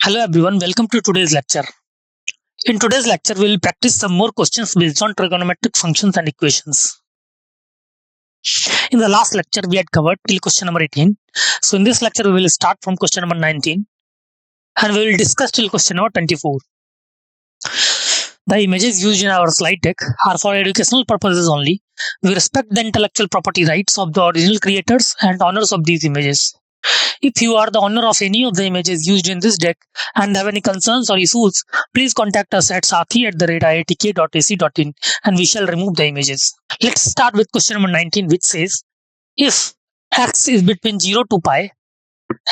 Hello everyone, welcome to today's lecture. In today's lecture, we will practice some more questions based on trigonometric functions and equations. In the last lecture, we had covered till question number 18. So in this lecture, we will start from question number 19 and we will discuss till question number 24. The images used in our slide deck are for educational purposes only. We respect the intellectual property rights of the original creators and owners of these images. If you are the owner of any of the images used in this deck and have any concerns or issues, please contact us at sathi@iitk.ac.in and we shall remove the images. Let's start with question number 19, which says, if x is between 0 to pi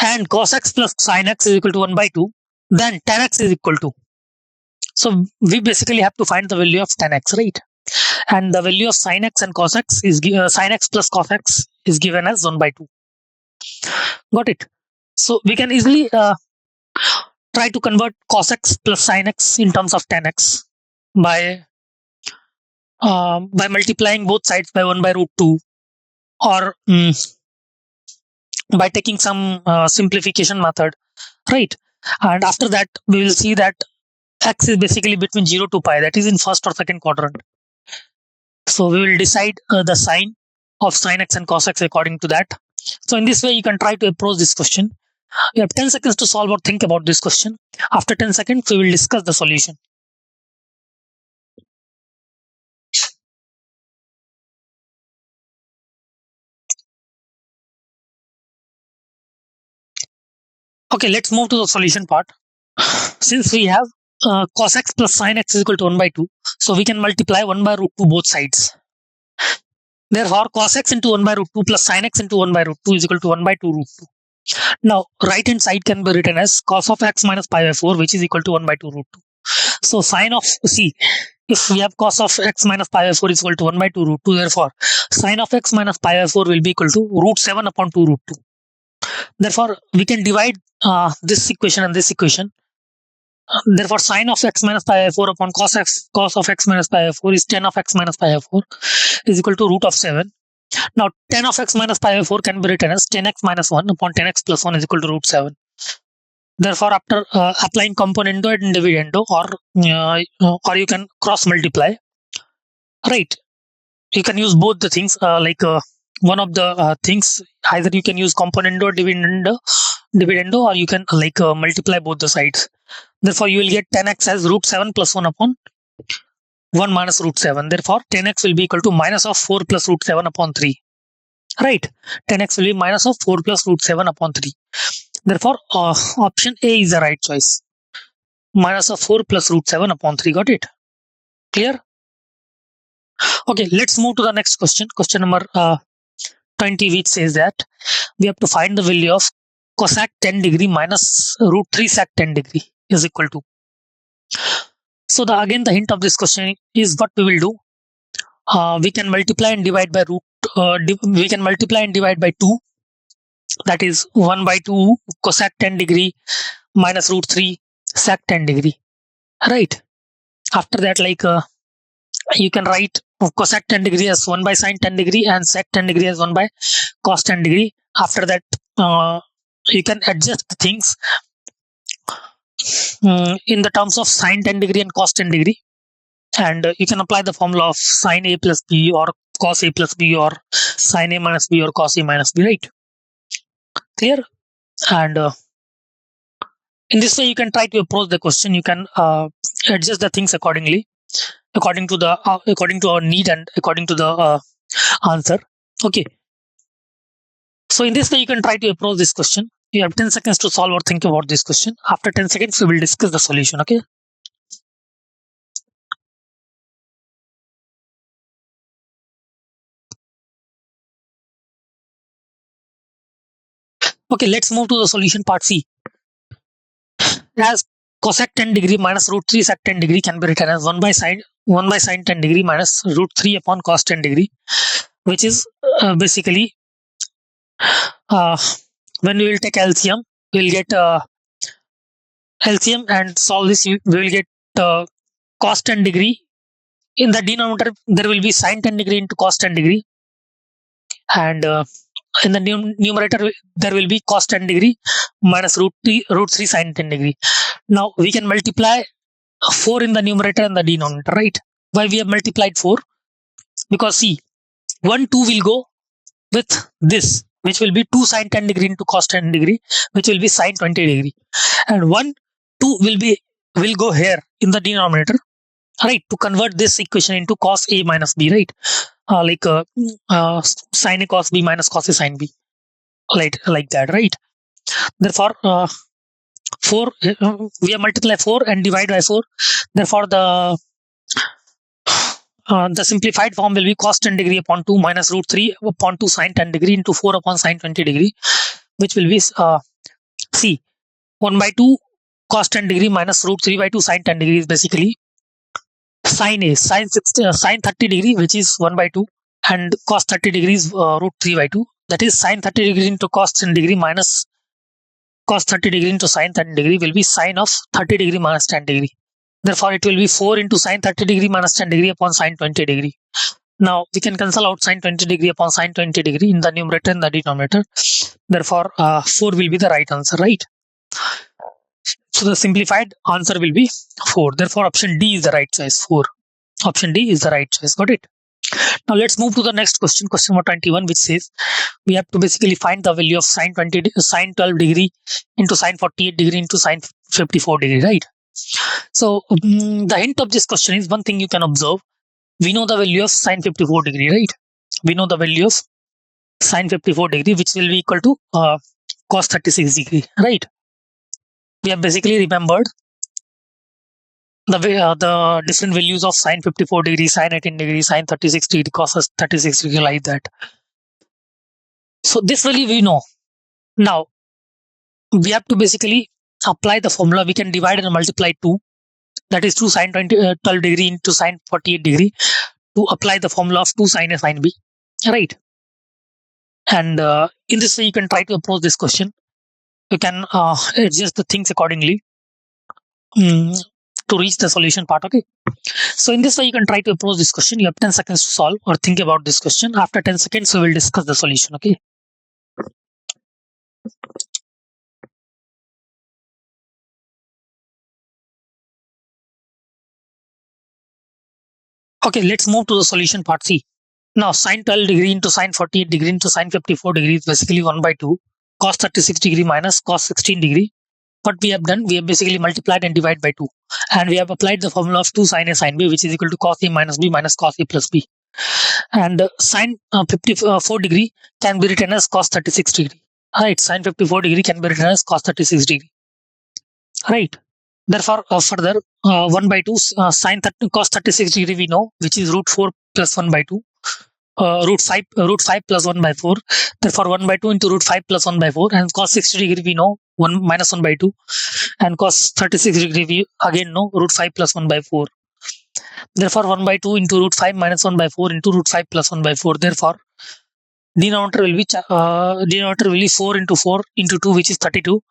and cos x plus sin x is equal to 1 by 2, then tan x is equal to. So we basically have to find the value of tan x, right? And the value of sin x and cos x is sin x plus cos x is given as 1 by 2. Got it? So we can easily try to convert cos x plus sin x in terms of tan x by multiplying both sides by 1 by root 2, or by taking some simplification method, right? And after that, we will see that x is basically between 0 to pi, that is in first or second quadrant. So we will decide the sign of sin x and cos x according to that. So in this way, you can try to approach this question. You have 10 seconds to solve or think about this question. After 10 seconds, we will discuss the solution. Okay, let's move to the solution part. Since we have cos x plus sin x is equal to 1 by 2, so we can multiply 1 by root 2 both sides. Therefore, cos x into 1 by root 2 plus sin x into 1 by root 2 is equal to 1 by 2 root 2. Now, right hand side can be written as cos of x minus pi by 4, which is equal to 1 by 2 root 2. So sin of, see, if we have cos of x minus pi by 4 is equal to 1 by 2 root 2, therefore sin of x minus pi by 4 will be equal to root 7 upon 2 root 2. Therefore, we can divide this equation and this equation. Therefore, sin of x minus pi by 4 upon cos of x minus pi by 4 is tan of x minus pi by 4 is equal to root of 7. Now, tan of x minus pi by 4 can be written as tan x minus 1 upon tan x plus 1 is equal to root 7. Therefore, after applying componendo and dividendo, or you can cross multiply, right? You can use both the things, one of the things, either you can use componendo or dividendo, or you can multiply both the sides. Therefore, you will get tan x as root 7 plus 1 upon 1 minus root 7. Therefore, tan x will be equal to minus of 4 plus root 7 upon 3. Right? Tan x will be minus of 4 plus root 7 upon 3. Therefore, option A is the right choice. Minus of 4 plus root 7 upon 3. Got it? Clear? Okay, let's move to the next question. Question number 20, which says that we have to find the value of cosec 10 degree minus root 3 sec 10 degree is equal to. So again, the hint of this question is what we will do. We can multiply and divide by we can multiply and divide by 2. That is 1 by 2 cosec 10 degree minus root 3 sec 10 degree. Right? After that, you can write cosec 10 degree as 1 by sin 10 degree and sec 10 degree as 1 by cos 10 degree. After that, you can adjust the things in the terms of sin 10 degree and cos 10 degree. And you can apply the formula of sin A plus B or cos A plus B or sin A minus B or cos A minus B, right? Clear? And in this way, you can try to approach the question. You can adjust the things accordingly, according to our need and according to the answer. Okay. So in this way, you can try to approach this question. You have 10 seconds to solve or think about this question. After 10 seconds, we will discuss the solution. Okay. Okay, let's move to the solution part C. As cosec 10 degree minus root 3 sec 10 degree can be written as 1 by sin 10 degree minus root 3 upon cos 10 degree, which is basically when we will take LCM, we will get LCM and solve this, we will get cos 10 degree. In the denominator, there will be sin 10 degree into cos 10 degree. And in the numerator there will be cos 10 degree minus root 3 sin 10 degree. Now we can multiply 4 in the numerator and the denominator, right? Why we have multiplied 4? Because see, 1, 2 will go with this, which will be 2 sin 10 degree into cos 10 degree, which will be sin 20 degree. And 1, 2 will go here in the denominator, right? To convert this equation into cos A minus B, right? Sin A cos B minus cos A sin B, like that, right? Therefore, 4, we have multiplied 4 and divide by 4. Therefore, the simplified form will be cos 10 degree upon 2 minus root 3 upon 2 sin 10 degree into 4 upon sin 20 degree, which will be C 1 by 2 cos 10 degree minus root 3 by 2 sin 10 degree is basically sin A, sin 30 degree, which is 1 by 2, and cos 30 degrees root 3 by 2. That is sin 30 degree into cos 10 degree minus cos 30 degree into sin 10 degree will be sin of 30 degree minus 10 degree. Therefore, it will be 4 into sin 30 degree minus 10 degree upon sin 20 degree. Now, we can cancel out sin 20 degree upon sin 20 degree in the numerator and the denominator. Therefore, 4 will be the right answer, right? So, the simplified answer will be 4. Therefore, option D is the right choice, 4. Option D is the right choice. Got it? Now, let's move to the next question, question number 21, which says we have to basically find the value of sin 12 degree into sin 48 degree into sin 54 degree, right? So, the hint of this question is one thing you can observe. We know the value of sin 54 degree, right? We know the value of sin 54 degree, which will be equal to cos 36 degree, right? We have basically remembered the different values of sin 54 degree, sin 18 degree, sin 36 degree, cos 36 degree, like that. So this value we know. Now we have to basically apply the formula. We can divide and multiply 2. That is 2 sin 12 degree into sin 48 degree to apply the formula of 2 sin A sin B, right? And in this way, you can try to approach this question. You can adjust the things accordingly to reach the solution part, okay? So in this way, you can try to approach this question. You have 10 seconds to solve or think about this question. After 10 seconds, we will discuss the solution, okay? Okay, let's move to the solution part. C. Now, sin 12 degree into sin 48 degree into sin 54 degree is basically 1 by 2. Cos 36 degree minus cos 16 degree. What we have done, we have basically multiplied and divided by 2. And we have applied the formula of 2 sin A sin B, which is equal to cos A minus B minus cos A plus B. And sin 54 degree can be written as cos 36 degree. Right, sin 54 degree can be written as cos 36 degree. Right. Therefore, further, 1 by 2 sin cos 36 degree we know, which is root 4 plus 1 by 2. Root 5 plus 1 by 4. Therefore, 1 by 2 into root 5 plus 1 by 4. And cos 60 degree we know, 1 minus 1 by 2. And cos 36 degree we again know, root 5 plus 1 by 4. Therefore, 1 by 2 into root 5 minus 1 by 4 into root 5 plus 1 by 4. Therefore, denominator will be 4 into 4 into 2, which is 32.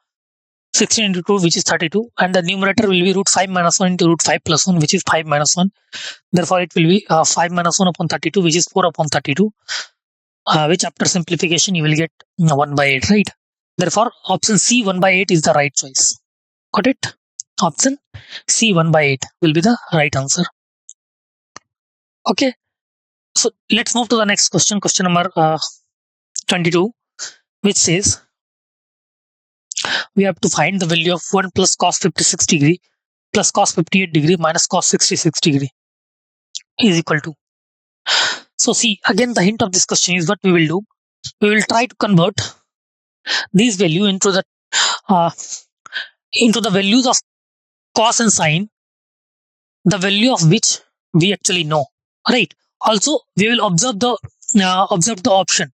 16 into 2, which is 32, and the numerator will be root 5 minus 1 into root 5 plus 1, which is 5 minus 1. Therefore, it will be 5 minus 1 upon 32, which is 4 upon 32, which after simplification you will get 1 by 8, right? Therefore, option C 1 by 8 is the right choice. Got it? Option C 1 by 8 will be the right answer. Okay. So let's move to the next question, question number 22, which says we have to find the value of 1 plus cos 56 degree plus cos 58 degree minus cos 66 degree is equal to. So see, again, the hint of this question is what we will do. We will try to convert these value into the values of cos and sine, the value of which we actually know, right? Also, we will observe the option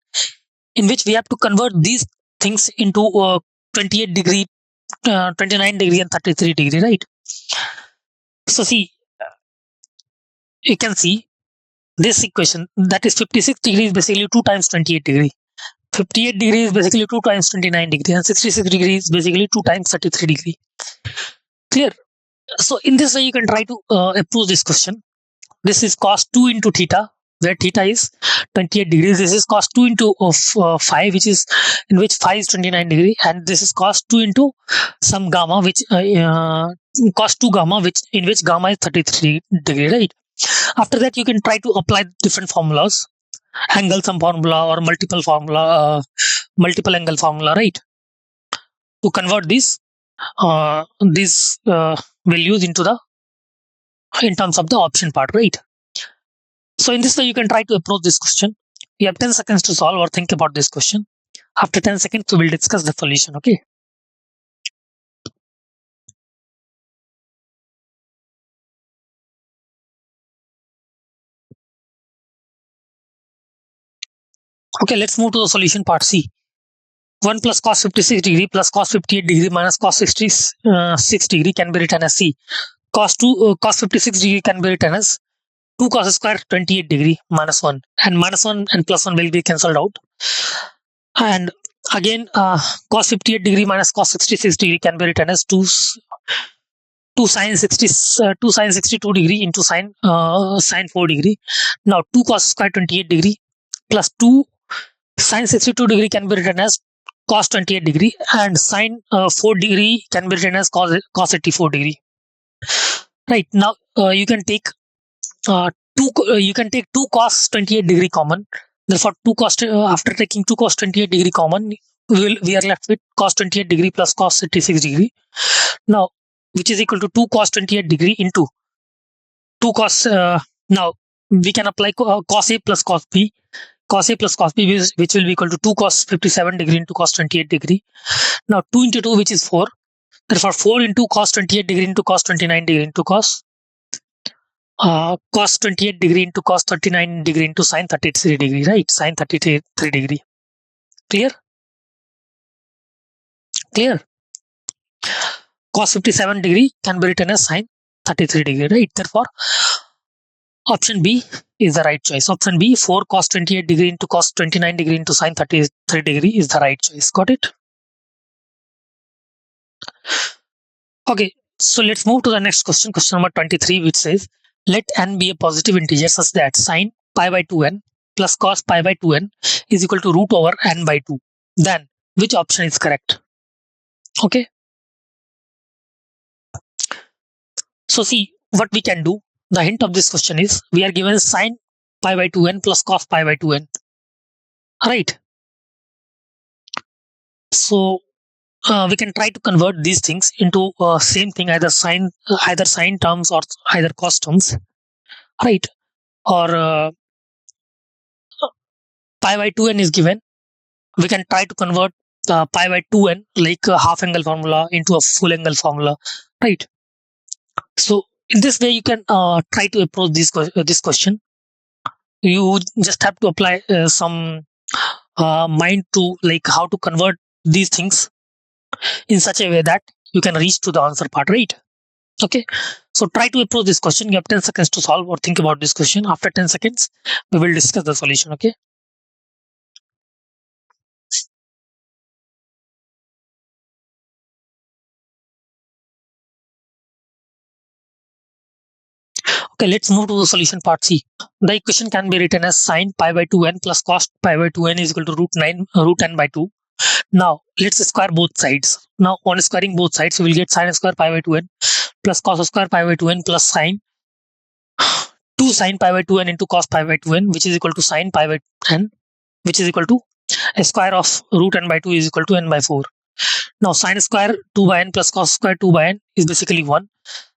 in which we have to convert these things into 28 degree, 29 degree and 33 degree, right? So see, you can see this equation, that is 56 degree is basically 2 times 28 degree. 58 degree is basically 2 times 29 degree, and 66 degree is basically 2 times 33 degree. Clear? So in this way, you can try to approach this question. This is cos 2 into theta, where theta is 28 degrees. This is cos 2 into 5, which is in which phi is 29 degree, and this is cos 2 into some gamma, which cos 2 gamma, which in which gamma is 33 degree, right? After that, you can try to apply different formulas, angle sum formula or multiple angle formula, right? To convert these values into the in terms of the option part, right? So in this way, you can try to approach this question. You have 10 seconds to solve or think about this question. After 10 seconds, we will discuss the solution, okay? Okay, let's move to the solution part C. 1 plus cos 56 degree plus cos 58 degree minus cos 66 degree can be written as C. Cos 56 degree can be written as 2 cos square 28 degree minus 1, and minus 1 and plus 1 will be cancelled out. And again, cos 58 degree minus cos 66 degree can be written as 2 sin 62 degree into sin 4 degree. Now 2 cos square 28 degree plus 2 sin 62 degree can be written as cos 28 degree, and sin 4 degree can be written as cos 84 degree. Right now, you can take you can take 2 cos 28 degree common. Therefore, after taking 2 cos 28 degree common, we are left with cos 28 degree plus cos 86 degree. Now, which is equal to 2 cos 28 degree into 2 cos. Now, we can apply cos A plus cos B. Cos A plus cos B, which will be equal to 2 cos 57 degree into cos 28 degree. Now, 2 into 2, which is 4. Therefore, 4 into cos 28 degree into cos 29 degree into cos 28 degree into cos 39 degree into sin 33 degree, right? Sin 33 degree. Clear? Clear? Cos 57 degree can be written as sin 33 degree, right? Therefore, option B is the right choice. Option B, 4 cos 28 degree into cos 29 degree into sin 33 degree is the right choice. Got it? Okay, so let's move to the next question, question number 23, which says, let n be a positive integer such that sin pi by 2n plus cos pi by 2n is equal to root over n by 2. Then, which option is correct? Okay. So see, what we can do, the hint of this question is, we are given sin pi by 2n plus cos pi by 2n. Right. So, we can try to convert these things into same thing, either sine terms or either cos terms, right? Or pi by 2n is given. We can try to convert pi by 2n, like a half angle formula, into a full angle formula, right? So in this way, you can try to approach this question. You just have to apply some mind to like how to convert these things in such a way that you can reach to the answer part, right? Okay, so try to approach this question. You have 10 seconds to solve or think about this question. After 10 seconds, we will discuss the solution. Okay. Okay, let's move to the solution part C. The equation can be written as sin pi by 2n plus cos pi by 2n is equal to root n by 2. Now, let's square both sides. Now, on squaring both sides, we will get sin square pi by 2n plus cos square pi by 2n plus sin 2 sin pi by 2n into cos pi by 2n, which is equal to sin pi by n, which is equal to a square of root n by 2 is equal to n by 4. Now, sin square 2 by n plus cos square 2 by n is basically 1.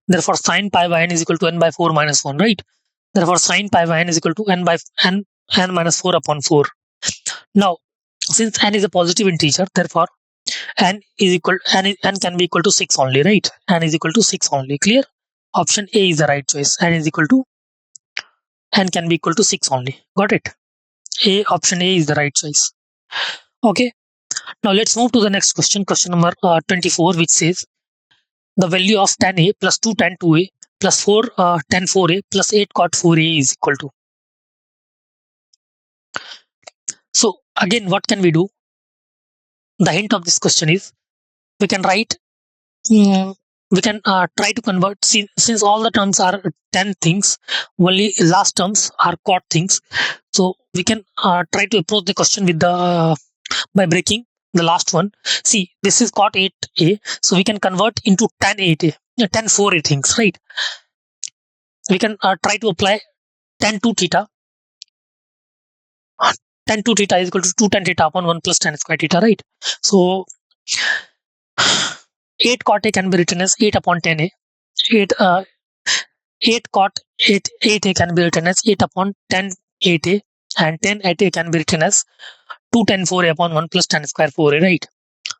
Therefore, sin pi by n is equal to n by 4 minus 1, right? Therefore, sin pi by n is equal to n by n minus 4 upon 4. Now, since n is a positive integer, therefore n can be equal to 6 only, right? N is equal to 6 only. Clear? Option A is the right choice. N can be equal to 6 only. Got it? Option A is the right choice. Okay. Now let's move to the next question. Question number 24, which says the value of tan A plus 2 tan 2A plus 4 tan 4A plus 8 cot 4A is equal to. So again, what can we do? The hint of this question is, we can write we can try to convert, since all the terms are 10 things, only last terms are cot things. So we can try to approach the question with the by breaking the last one. See, this is cot 8a, so we can convert into tan 8a, tan 4a things, right? We can try to apply tan 2 theta. Tan 2 theta is equal to 2 tan theta upon 1 plus tan square theta, right? So 8 cot a can be written as 8 upon 10a. 8 cot 8a can be written as 8 upon 10 8a, and 10 8a can be written as 2 tan 4a upon 1 plus tan square 4a, right?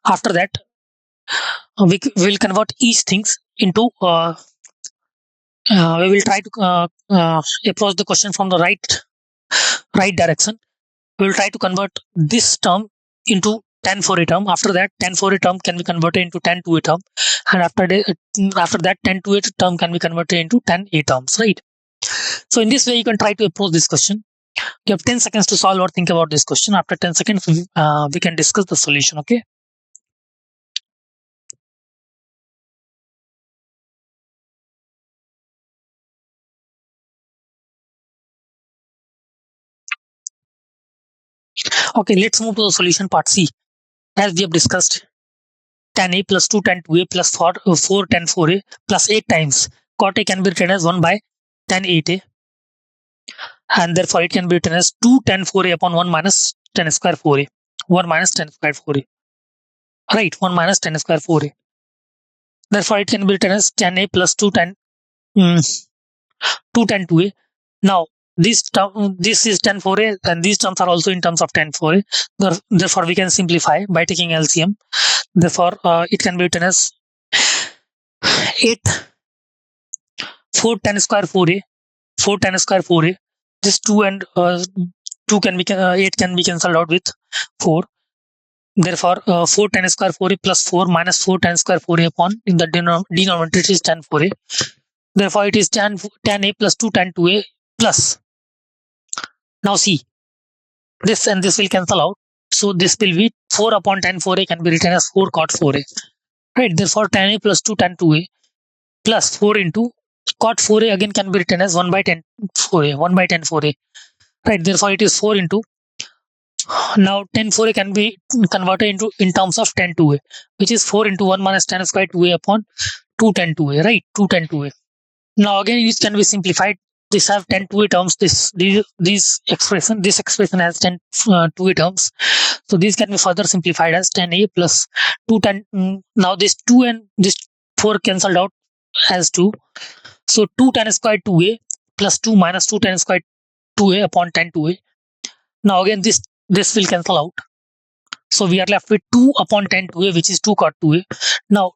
After that, we will convert each things into we will try to approach the question from the right direction. We will try to convert this term into tan 4a term. After that, tan 4a term can be converted into tan 2a term, and after that tan 2a term can be converted into tan a terms, right? So in this way, you can try to approach this question. You have 10 seconds to solve or think about this question. After 10 seconds, we can discuss the solution. Okay. Okay, let's move to the solution part C. As we have discussed, tan a plus 2 tan 2a plus 4 tan 4a plus 8 times cot a can be written as 1 by tan 8a, and therefore it can be written as 2 tan 4a upon 1 minus tan square 4a. 1 minus tan square 4a. Right, 1 minus tan square 4a. Therefore, it can be written as tan a plus 2 tan 2 tan 2a. Now, this is tan 4a, and these terms are also in terms of tan 4a. Therefore, we can simplify by taking LCM. Therefore, it can be written as 8 4 tan square 4a, 4 tan square 4a. This 2 and 2 can be 8 can be cancelled out with 4. Therefore, 4 tan square 4a plus 4 minus 4 tan square 4a upon in the denominator is tan 4a. Therefore, it is tan a plus 2 tan 2a plus. Now see, this and this will cancel out. So this will be 4 upon tan 4a can be written as 4 cot 4a. Right. Therefore, tan a plus 2 tan 2a plus 4 into cot 4a again can be written as 1 by tan 4a. 1 by tan 4a. Right. Therefore, it is 4 into. Now tan 4a can be converted into in terms of tan 2a, which is 4 into 1 minus tan square 2a upon 2 tan 2a. Right. 2 tan 2a. Now again, it can be simplified. This have 10 2a terms. This expression has 10 2a terms. So these can be further simplified as 10a plus 2 tan. Now this 2 and this 4 cancelled out as 2. So 2 tan square 2a plus 2 minus 2 tan square 2a upon tan 2a. Now again, this will cancel out. So we are left with 2 upon tan 2a, which is 2 cot 2a. Now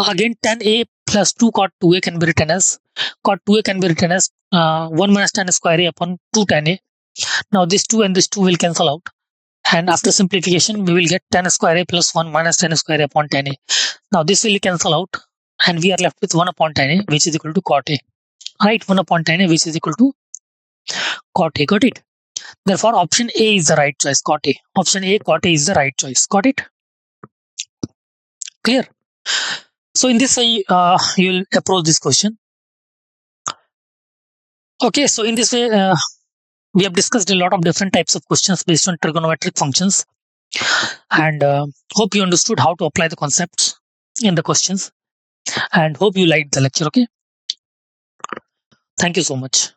again, tan a plus 2 cot 2a can be written as 1 minus tan square a upon 2 tan a. Now this 2 and this 2 will cancel out, and after simplification we will get tan square a plus 1 minus tan square a upon tan a. Now this will cancel out, and we are left with 1 upon tan a, which is equal to cot a. Right, 1 upon tan a, which is equal to cot a. Got it? Therefore, option A is the right choice. Cot a. Option A, cot a is the right choice. Got it? Clear? So in this way, you'll approach this question. Okay, so in this way, we have discussed a lot of different types of questions based on trigonometric functions, and hope you understood how to apply the concepts in the questions, and hope you liked the lecture. Okay, thank you so much.